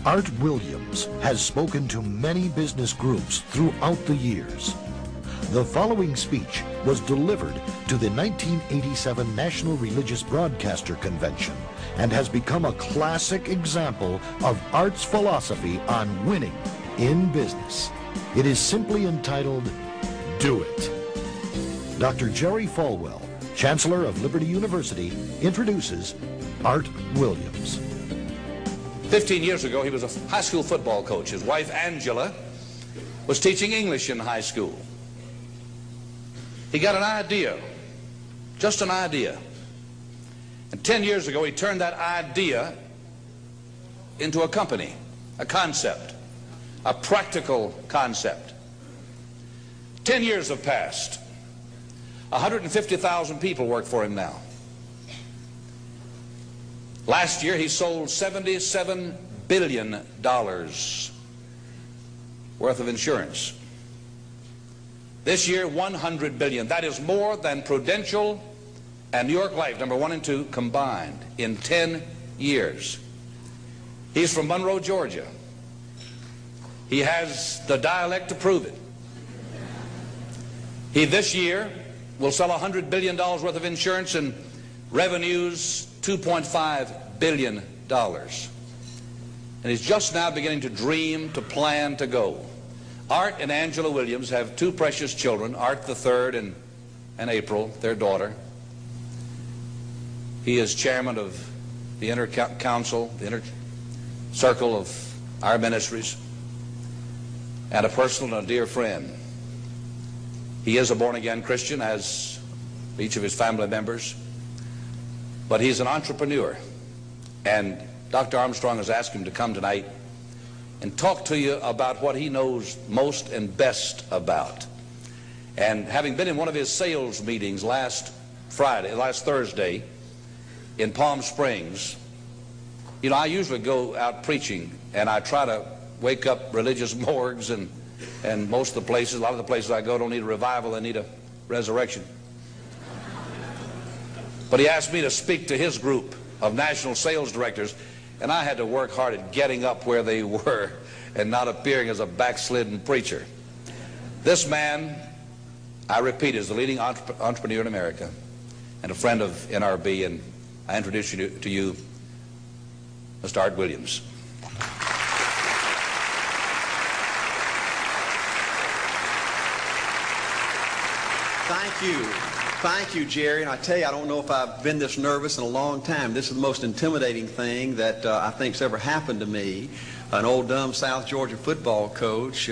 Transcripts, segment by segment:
Art Williams has spoken to many business groups throughout the years. The following speech was delivered to the 1987 National Religious Broadcaster Convention and has become a classic example of Art's philosophy on winning in business. It is simply entitled, Do It. Dr. Jerry Falwell, Chancellor of Liberty University, introduces Art Williams. 15 years ago, he was a high school football coach. His wife, Angela, was teaching English in high school. He got an idea, just an idea. And 10 years ago, he turned that idea into a company, a concept, a practical concept. 10 years have passed. 150,000 people work for him now. Last year, he sold $77 billion worth of insurance. This year, $100 billion. That is more than Prudential and New York Life, number 1 and 2, combined in 10 years. He's from Monroe, Georgia. He has the dialect to prove it. He, this year, will sell $100 billion worth of insurance and revenues $2.5 billion. And he's just now beginning to dream, to plan, to go. Art and Angela Williams have 2 precious children, Art the third and April, their daughter. He is chairman of the inner council, the inner circle of our ministries, and a personal and a dear friend. He is a born-again Christian, as each of his family members, but he's an entrepreneur. And Dr. Armstrong has asked him to come tonight and talk to you about what he knows most and best about. And having been in one of his sales meetings last Thursday in Palm Springs, you know, I usually go out preaching and I try to wake up religious morgues, and most of the places, a lot of the places I go don't need a revival, they need a resurrection. But he asked me to speak to his group of national sales directors, and I had to work hard at getting up where they were and not appearing as a backslidden preacher. This man, I repeat, is the leading entrepreneur in America and a friend of NRB, and I introduce you to you, Mr. Art Williams. Thank you. Thank you, Jerry. And I tell you, I don't know if I've been this nervous in a long time. This is the most intimidating thing that I think's ever happened to me. An old dumb South Georgia football coach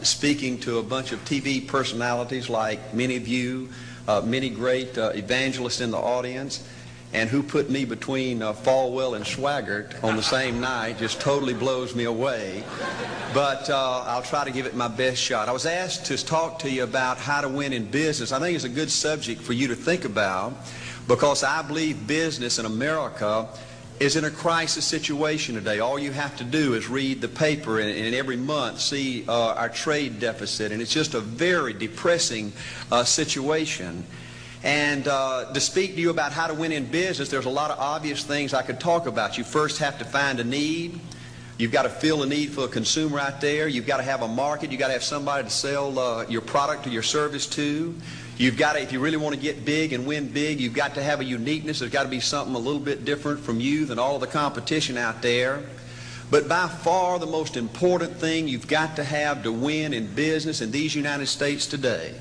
speaking to a bunch of TV personalities like many of you, many great evangelists in the audience, and who put me between Falwell and Swaggart on the same night just totally blows me away. But I'll try to give it my best shot. I was asked to talk to you about how to win in business. I think it's a good subject for you to think about, because I believe business in America is in a crisis situation today. All you have to do is read the paper and every month see our trade deficit, and it's just a very depressing situation. And to speak to you about how to win in business, there's a lot of obvious things I could talk about. You first have to find a need. You've got to fill a need for a consumer out there. You've got to have a market. You've got to have somebody to sell your product or your service to. You've got to, if you really want to get big and win big, you've got to have a uniqueness. There's got to be something a little bit different from you than all of the competition out there. But by far the most important thing you've got to have to win in business in these United States today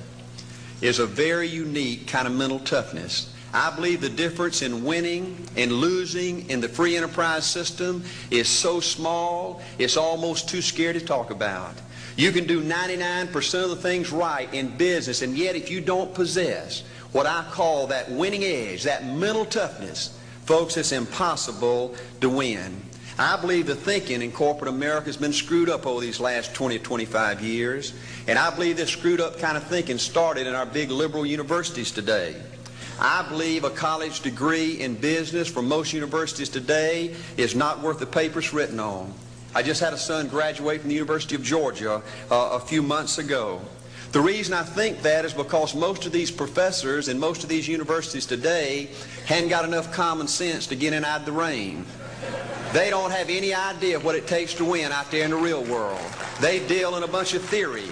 is a very unique kind of mental toughness. I believe the difference in winning and losing in the free enterprise system is so small, it's almost too scary to talk about. You can do 99% of the things right in business, and yet if you don't possess what I call that winning edge, that mental toughness, folks, it's impossible to win. I believe the thinking in corporate America has been screwed up over these last 20 or 25 years, and I believe this screwed up kind of thinking started in our big liberal universities today. I believe a college degree in business from most universities today is not worth the paper it's written on. I just had a son graduate from the University of Georgia a few months ago. The reason I think that is because most of these professors in most of these universities today hadn't got enough common sense to get in out of the rain. They don't have any idea what it takes to win out there in the real world. They deal in a bunch of theory.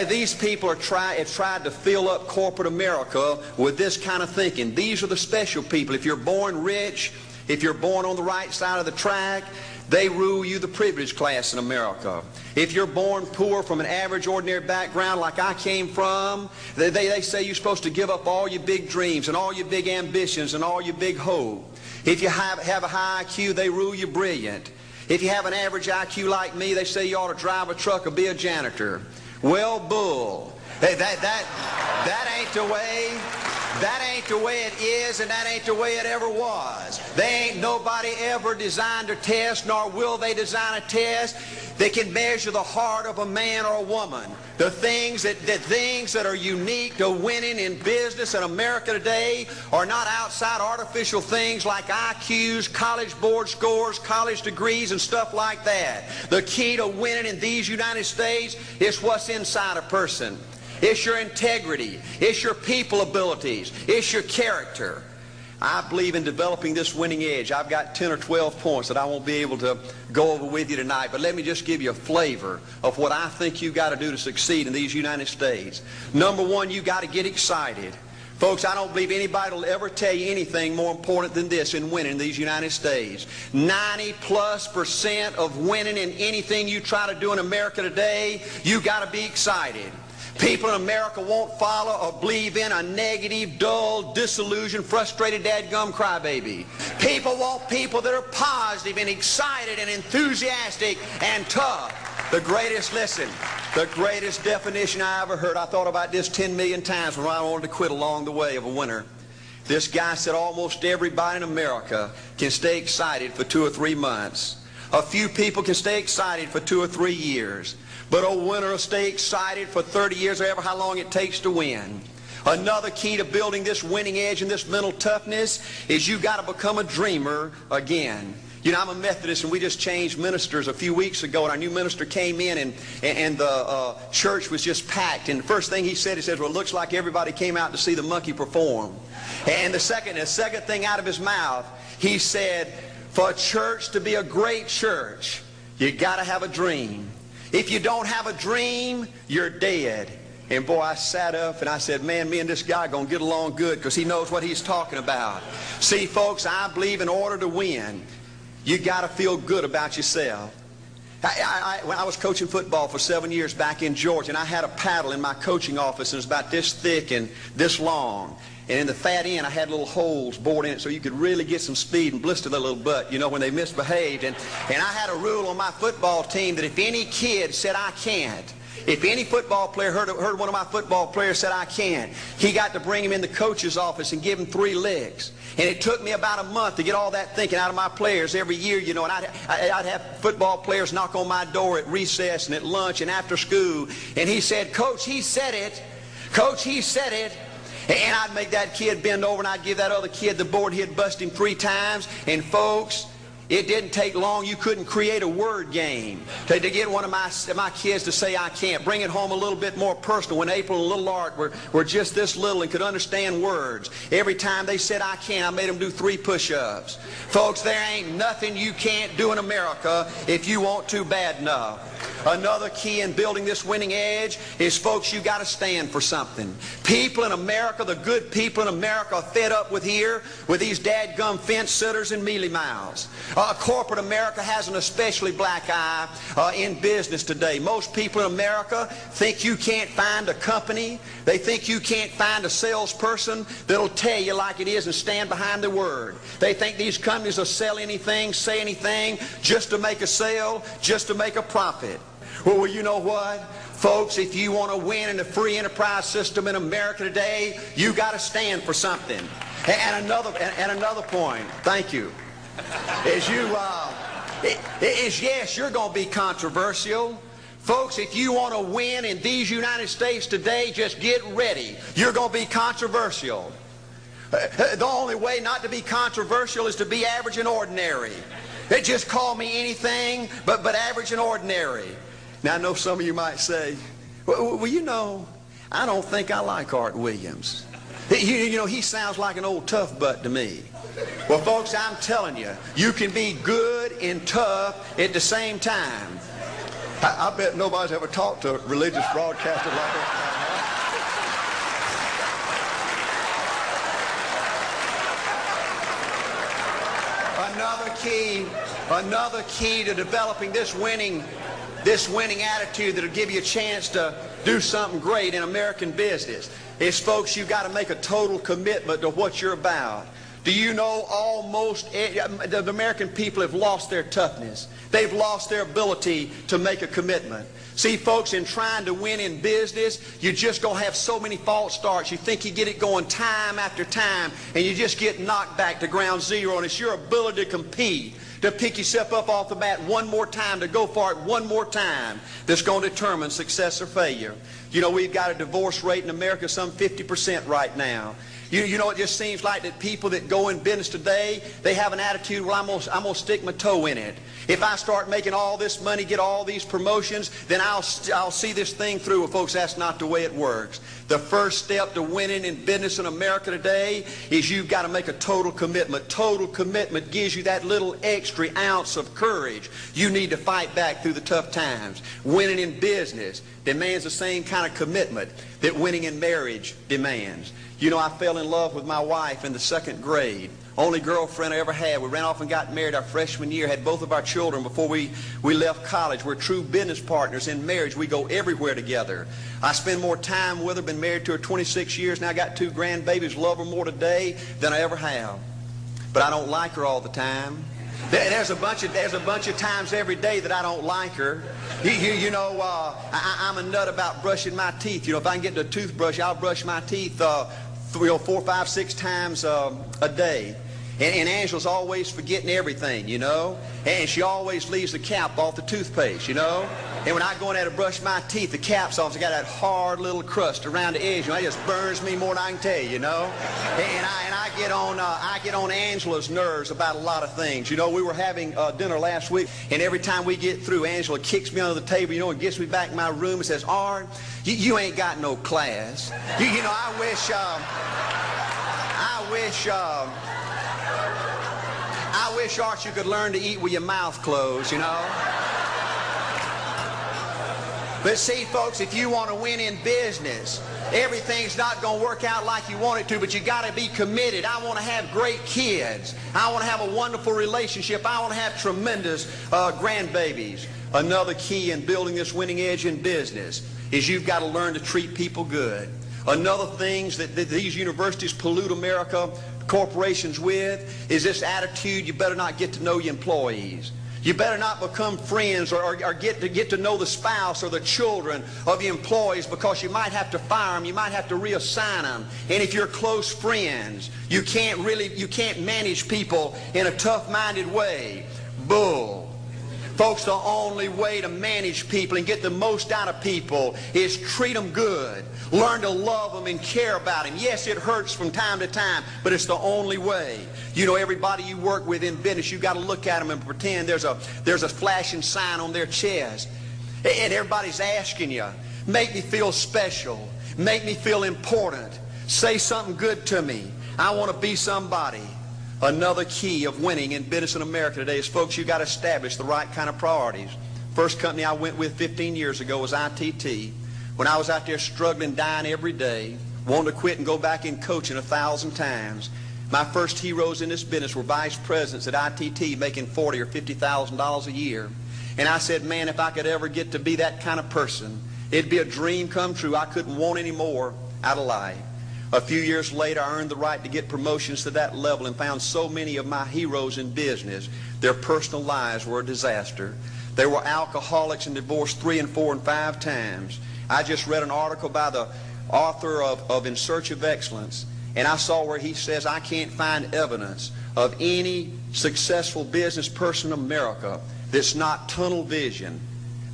These people have tried to fill up corporate America with this kind of thinking. These are the special people. If you're born rich, if you're born on the right side of the track, they rule you, the privileged class in America. If you're born poor from an average, ordinary background like I came from, they say you're supposed to give up all your big dreams and all your big ambitions and all your big hope. If you have a high IQ, they rule you brilliant. If you have an average IQ like me, they say you ought to drive a truck or be a janitor. Well, bull. Hey, that ain't the way. That ain't the way it is, and that ain't the way it ever was. They ain't nobody ever designed a test, nor will they design a test that can measure the heart of a man or a woman. The things that are unique to winning in business in America today are not outside artificial things like IQs, college board scores, college degrees, and stuff like that. The key to winning in these United States is what's inside a person. It's your integrity. It's your people abilities. It's your character. I believe in developing this winning edge. I've got 10 or 12 points that I won't be able to go over with you tonight, but let me just give you a flavor of what I think you've got to do to succeed in these United States. Number one, you've got to get excited. Folks, I don't believe anybody will ever tell you anything more important than this in winning in these United States. 90+% of winning in anything you try to do in America today, you've got to be excited. People in America won't follow or believe in a negative, dull, disillusioned, frustrated, dadgum crybaby. People want people that are positive and excited and enthusiastic and tough. The greatest definition I ever heard, I thought about this 10 million times when I wanted to quit along the way of a winner. This guy said almost everybody in America can stay excited for 2 or 3 months. A few people can stay excited for 2 or 3 years. But a winner will stay excited for 30 years or ever how long it takes to win. Another key to building this winning edge and this mental toughness is you got to become a dreamer again. You know, I'm a Methodist, and we just changed ministers a few weeks ago, and our new minister came in, and the church was just packed. And the first thing he said, well, it looks like everybody came out to see the monkey perform. And the second thing out of his mouth, he said, for a church to be a great church, you got to have a dream. If you don't have a dream, you're dead. And boy, I sat up and I said, man, me and this guy are going to get along good because he knows what he's talking about. See, folks, I believe in order to win, you got to feel good about yourself. When I was coaching football for 7 years back in Georgia, and I had a paddle in my coaching office, and it was about this thick and this long. And in the fat end, I had little holes bored in it so you could really get some speed and blister their little butt, you know, when they misbehaved. And I had a rule on my football team that if any kid said, I can't, if any football player heard one of my football players said, I can't, he got to bring him in the coach's office and give him 3 licks. And it took me about a month to get all that thinking out of my players every year, you know, and I'd have football players knock on my door at recess and at lunch and after school. And he said, Coach, he said it. Coach, he said it. And I'd make that kid bend over, and I'd give that other kid the board. He'd bust him 3 times. And folks, it didn't take long. You couldn't create a word game to get one of my kids to say, I can't. Bring it home a little bit more personal. When April and little Art were just this little and could understand words, every time they said, I can't, I made them do 3 push-ups. Folks, there ain't nothing you can't do in America if you want to bad enough. Another key in building this winning edge is, folks, you got to stand for something. People in America, the good people in America, are fed up with these dadgum fence sitters and mealy mouths. Corporate America has an especially black eye in business today. Most people in America think you can't find a company. They think you can't find a salesperson that'll tell you like it is and stand behind their word. They think these companies will sell anything, say anything, just to make a sale, just to make a profit. Well, you know what? Folks, if you want to win in the free enterprise system in America today, you got to stand for something. And another point, thank you, is yes, you're going to be controversial. Folks, if you want to win in these United States today, just get ready. You're going to be controversial. The only way not to be controversial is to be average and ordinary. They just call me anything but average and ordinary. Now, I know some of you might say, well, you know, I don't think I like Art Williams. You know, he sounds like an old tough butt to me. Well, folks, I'm telling you, you can be good and tough at the same time. I bet nobody's ever talked to a religious broadcaster like that. Another key to developing this winning attitude that'll give you a chance to do something great in American business is, folks, you've got to make a total commitment to what you're about. Do you know the American people have lost their toughness? They've lost their ability to make a commitment. See, folks, in trying to win in business, you're just going to have so many false starts. You think you get it going time after time, and you just get knocked back to ground zero, and it's your ability to compete, to pick yourself up off the bat one more time, to go for it one more time, that's going to determine success or failure. You know, we've got a divorce rate in America some 50% right now. You know, it just seems like that people that go in business today, they have an attitude, well, I'm going to stick my toe in it. If I start making all this money, get all these promotions, then I'll see this thing through. Well, folks, that's not the way it works. The first step to winning in business in America today is you've got to make a total commitment. Total commitment gives you that little extra ounce of courage you need to fight back through the tough times. Winning in business demands the same kind of commitment that winning in marriage demands. You know, I fell in love with my wife in the 2nd grade. Only girlfriend I ever had. We ran off and got married our freshman year, had both of our children before we left college. We're true business partners in marriage. We go everywhere together. I spend more time with her, been married to her 26 years, now I got 2 grandbabies, love her more today than I ever have. But I don't like her all the time. There's a bunch of times every day that I don't like her. You know, I'm a nut about brushing my teeth. You know, if I can get the toothbrush, I'll brush my teeth 4, 5, 6 times a day. And Angela's always forgetting everything, you know. And she always leaves the cap off the toothpaste, you know. And when I go in there to brush my teeth, the cap's off. It's got that hard little crust around the edge. You know, it just burns me more than I can tell you, you know. And I get on Angela's nerves about a lot of things. You know, we were having dinner last week, and every time we get through, Angela kicks me under the table, you know, and gets me back in my room and says, "Art, you ain't got no class." You know, I wish, Art, you could learn to eat with your mouth closed, you know. But see, folks, if you want to win in business, everything's not going to work out like you want it to, but you got to be committed. I want to have great kids. I want to have a wonderful relationship. I want to have tremendous grandbabies. Another key in building this winning edge in business is you've got to learn to treat people good. Another thing that these universities pollute America, corporations with, is this attitude, you better not get to know your employees. You better not become friends or get to know the spouse or the children of your employees, because you might have to fire them, you might have to reassign them. And if you're close friends, you can't manage people in a tough-minded way. Bull. Folks, the only way to manage people and get the most out of people is treat them good. Learn to love them and care about them. Yes, it hurts from time to time, but it's the only way. You know, everybody you work with in business, you got to look at them and pretend there's a flashing sign on their chest. And everybody's asking you, make me feel special. Make me feel important. Say something good to me. I want to be somebody. Another key of winning in business in America today is, folks, you've got to establish the right kind of priorities. First company I went with 15 years ago was ITT. When I was out there struggling, dying every day, wanting to quit and go back in coaching 1,000 times, my first heroes in this business were vice presidents at ITT making $40,000 or $50,000 a year. And I said, man, if I could ever get to be that kind of person, it'd be a dream come true. I couldn't want any more out of life. A few years later, I earned the right to get promotions to that level and found so many of my heroes in business, their personal lives were a disaster. They were alcoholics and divorced 3 and 4 and 5 times. I just read an article by the author of In Search of Excellence, and I saw where he says, I can't find evidence of any successful business person in America that's not tunnel vision,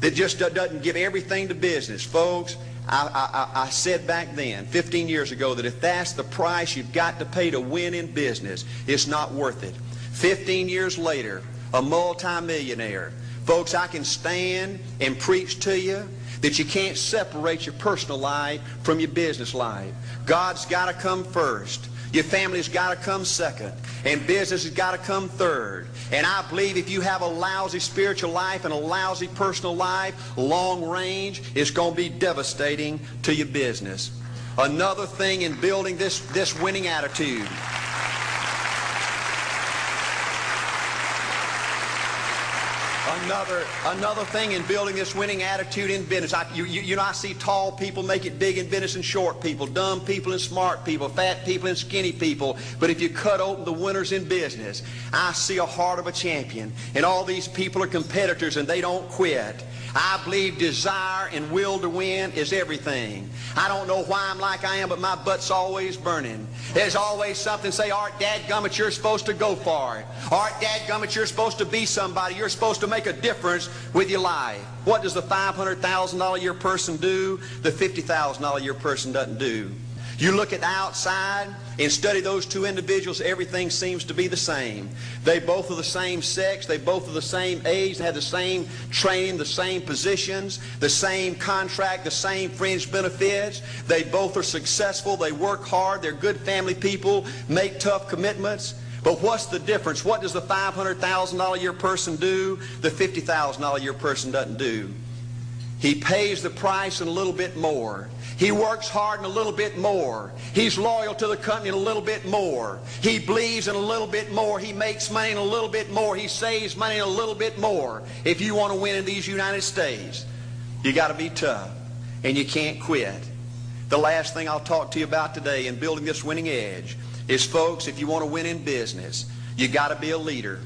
that just doesn't give everything to business. Folks, I said back then, 15 years ago, that if that's the price you've got to pay to win in business, it's not worth it. 15 years later, a multimillionaire. Folks, I can stand and preach to you that you can't separate your personal life from your business life. God's got to come first. Your family's got to come second. And business has got to come third. And I believe if you have a lousy spiritual life and a lousy personal life, long range, it's going to be devastating to your business. Another thing in building this winning attitude. Another thing in building this winning attitude in business. I see tall people make it big in business and short people, dumb people and smart people, fat people and skinny people. But if you cut open the winners in business, I see a heart of a champion. And all these people are competitors and they don't quit. I believe desire and will to win is everything. I don't know why I'm like I am, but my butt's always burning. There's always something say, Art, dadgummit, you're supposed to go for it. Art, dadgummit, you're supposed to be somebody. You're supposed to make a difference with your life. What does the $500,000 a year person do? The $50,000 a year person doesn't do. You look at the outside and study those two individuals, everything seems to be the same. They both are the same sex, they both are the same age, they have the same training, the same positions, the same contract, the same fringe benefits. They both are successful, they work hard, they're good family people, make tough commitments. But what's the difference? What does the $500,000 a year person do? The $50,000 a year person doesn't do. He pays the price and a little bit more. He works hard and a little bit more. He's loyal to the company and a little bit more. He believes in a little bit more. He makes money and a little bit more. He saves money and a little bit more. If you want to win in these United States, you got to be tough and you can't quit. The last thing I'll talk to you about today in building this winning edge is, folks, if you want to win in business, you got to be a leader.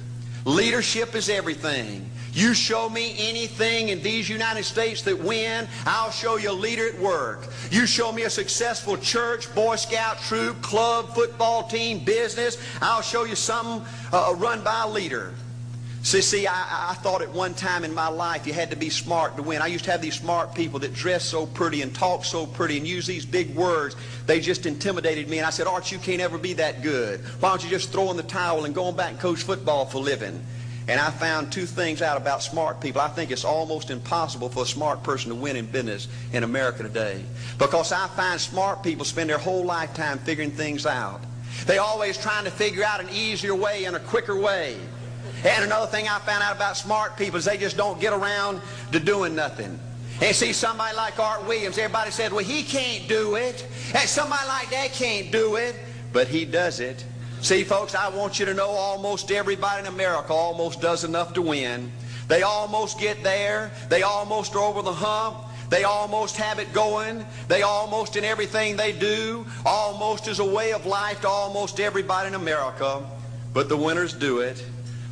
Leadership is everything. You show me anything in these United States that win, I'll show you a leader at work. You show me a successful church, Boy Scout troop, club, football team, business, I'll show you something run by a leader. See, I thought at one time in my life you had to be smart to win. I used to have these smart people that dress so pretty and talk so pretty and use these big words. They just intimidated me. And I said, Art, you can't ever be that good. Why don't you just throw in the towel and go on back and coach football for a living? And I found two things out about smart people. I think it's almost impossible for a smart person to win in business in America today. Because I find smart people spend their whole lifetime figuring things out. They're always trying to figure out an easier way and a quicker way. And another thing I found out about smart people is they just don't get around to doing nothing. And see, somebody like Art Williams, everybody said, well, he can't do it. And somebody like that can't do it. But he does it. See, folks, I want you to know almost everybody in America almost does enough to win. They almost get there. They almost are over the hump. They almost have it going. They almost in everything they do, almost is a way of life to almost everybody in America. But the winners do it.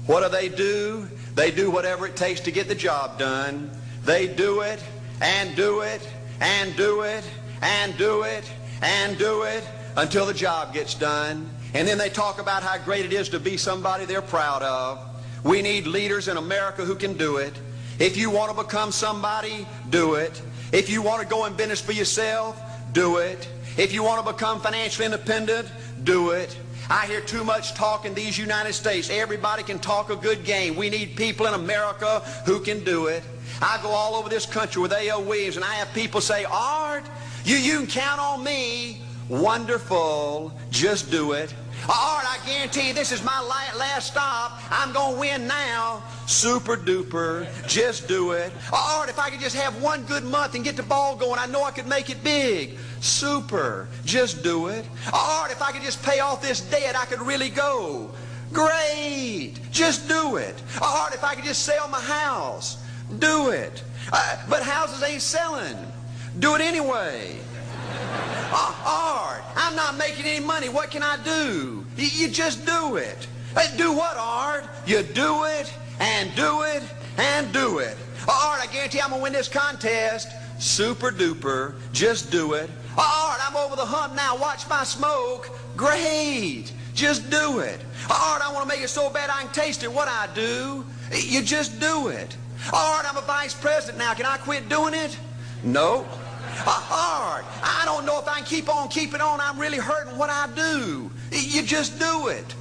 What do? They do whatever it takes to get the job done. They do it and do it and do it and do it and do it until the job gets done. And then they talk about how great it is to be somebody they're proud of. We need leaders in America who can do it. If you want to become somebody, do it. If you want to go in business for yourself, do it. If you want to become financially independent, do it. I hear too much talk in these United States. Everybody can talk a good game. We need people in America who can do it. I go all over this country with A.L. Williams, and I have people say, Art, you can count on me. Wonderful. Just do it. Art, I guarantee you this is my last stop. I'm going to win now. Super duper. Just do it. Art, if I could just have one good month and get the ball going, I know I could make it big. Super. Just do it. Art, if I could just pay off this debt, I could really go. Great. Just do it. Art, if I could just sell my house. Do it. But houses ain't selling. Do it anyway. Art, I'm not making any money. What can I do? You just do it. Do what, Art? You do it and do it and do it. Art, I guarantee I'm going to win this contest. Super duper. Just do it. Art, I'm over the hump now. Watch my smoke. Great. Just do it. Art, I want to make it so bad I can taste it. What I do? You just do it. Art, I'm a vice president now. Can I quit doing it? No. Art, I don't know if I can keep on keeping on. I'm really hurting. What I do? You just do it.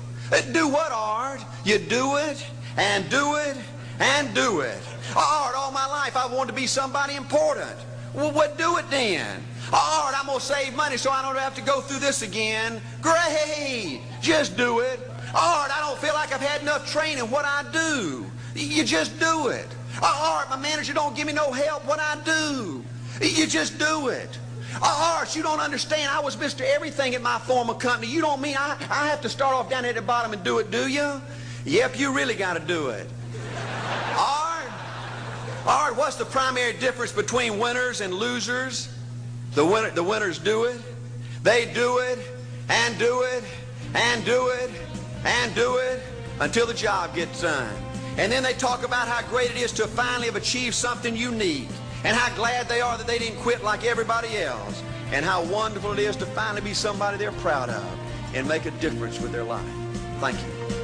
Do what, Art? You do it and do it and do it. Art, all my life I wanted to be somebody important. Well, what do it then? All right, I'm going to save money so I don't have to go through this again. Great. Just do it. All right, I don't feel like I've had enough training. What I do? You just do it. All right, my manager don't give me no help. What I do? You just do it. All right, you don't understand. I was Mr. Everything at my former company. You don't mean I have to start off down at the bottom and do it, do you? Yep, you really got to do it. All right. All right, what's the primary difference between winners and losers? The winners do it. They do it and do it and do it and do it until the job gets done. And then they talk about how great it is to finally have achieved something unique and how glad they are that they didn't quit like everybody else and how wonderful it is to finally be somebody they're proud of and make a difference with their life. Thank you.